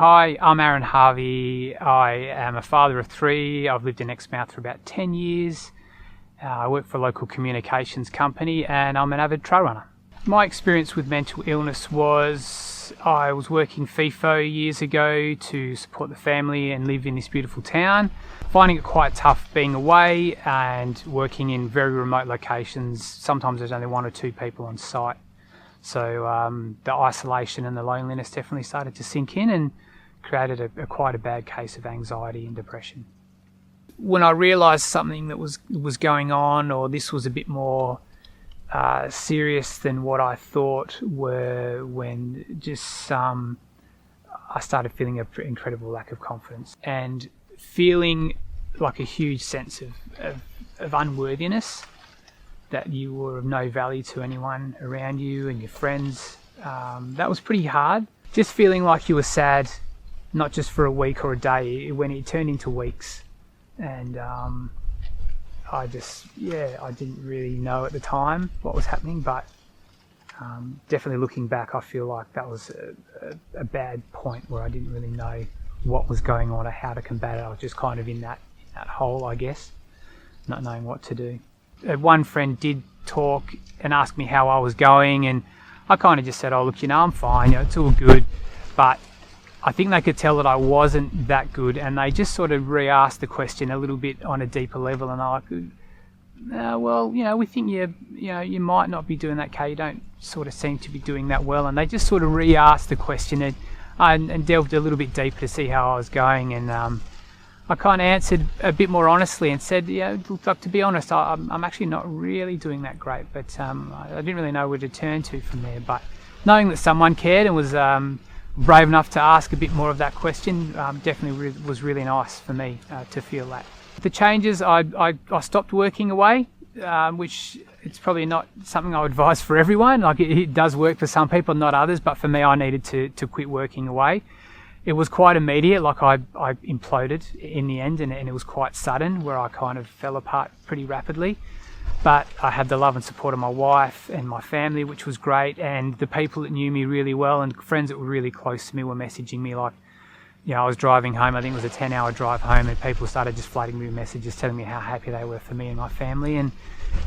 Hi, I'm Aaron Harvey. I am a father of 3. I've lived in Exmouth for about 10 years. I work for a local communications company and I'm an avid trail runner. My experience with mental illness was I was working FIFO years ago to support the family and live in this beautiful town. Finding it quite tough being away and working in very remote locations. Sometimes there's only 1 or 2 people on site. So the isolation and the loneliness definitely started to sink in and created quite a bad case of anxiety and depression. When I realised something that was going on, or this was a bit more serious than what I thought, were when I started feeling an incredible lack of confidence and feeling like a huge sense of unworthiness, that you were of no value to anyone around you and your friends. That was pretty hard. Just feeling like you were sad, not just for a week or a day, when it turned into weeks. And I didn't really know at the time what was happening, but definitely looking back, I feel like that was a bad point where I didn't really know what was going on or how to combat it. I was just kind of in that hole, I guess, not knowing what to do. One friend did talk and ask me how I was going, and I kind of just said, oh look, I'm fine, it's all good. But I think they could tell that I wasn't that good, and they just sort of re-asked the question a little bit on a deeper level, and I could, we think you might not be doing that, okay, you don't sort of seem to be doing that well. And they just sort of re-asked the question and delved a little bit deeper to see how I was going, and I kind of answered a bit more honestly and said, look, to be honest, I'm actually not really doing that great, but I didn't really know where to turn to from there. But knowing that someone cared and was brave enough to ask a bit more of that question definitely was really nice for me to feel that. The changes, I stopped working away, which it's probably not something I would advise for everyone. Like it does work for some people, not others, but for me, I needed to quit working away. It was quite immediate, like I imploded in the end, and it was quite sudden, where I kind of fell apart pretty rapidly. But I had the love and support of my wife and my family, which was great, and the people that knew me really well and friends that were really close to me were messaging me like, I was driving home, I think it was a 10-hour drive home, and people started just flooding me with messages telling me how happy they were for me and my family. And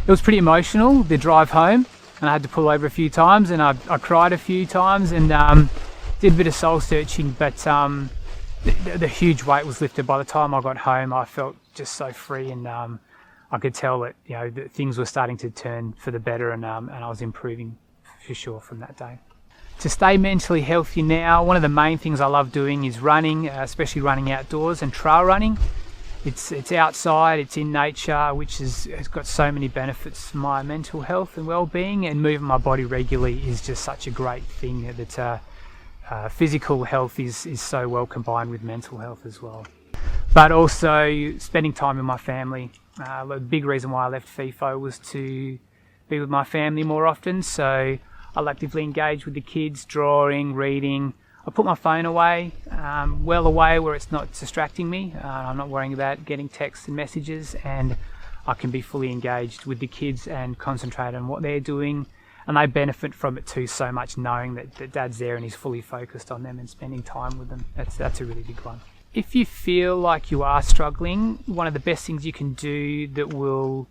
it was pretty emotional, the drive home, and I had to pull over a few times, and I cried a few times, and did a bit of soul searching, but the huge weight was lifted. By the time I got home, I felt just so free, and I could tell that that things were starting to turn for the better, and I was improving for sure from that day. To stay mentally healthy now, one of the main things I love doing is running, especially running outdoors and trail running. It's outside, it's in nature, which has got so many benefits for my mental health and well-being, and moving my body regularly is just such a great thing that physical health is so well combined with mental health as well. But also spending time with my family. The big reason why I left FIFO was to be with my family more often, so I'll actively engage with the kids, drawing, reading. I put my phone away, well away where it's not distracting me. I'm not worrying about getting texts and messages, and I can be fully engaged with the kids and concentrate on what they're doing. And they benefit from it too so much, knowing that Dad's there and he's fully focused on them and spending time with them. That's a really big one. If you feel like you are struggling, one of the best things you can do that will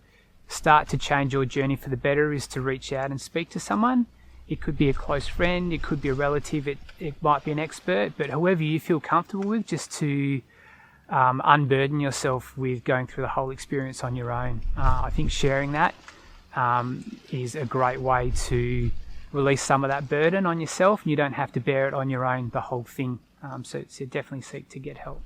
start to change your journey for the better is to reach out and speak to someone. It could be a close friend, it could be a relative, it might be an expert, but whoever you feel comfortable with, just to unburden yourself with going through the whole experience on your own. I think sharing that is a great way to release some of that burden on yourself, and you don't have to bear it on your own, the whole thing. So definitely seek to get help.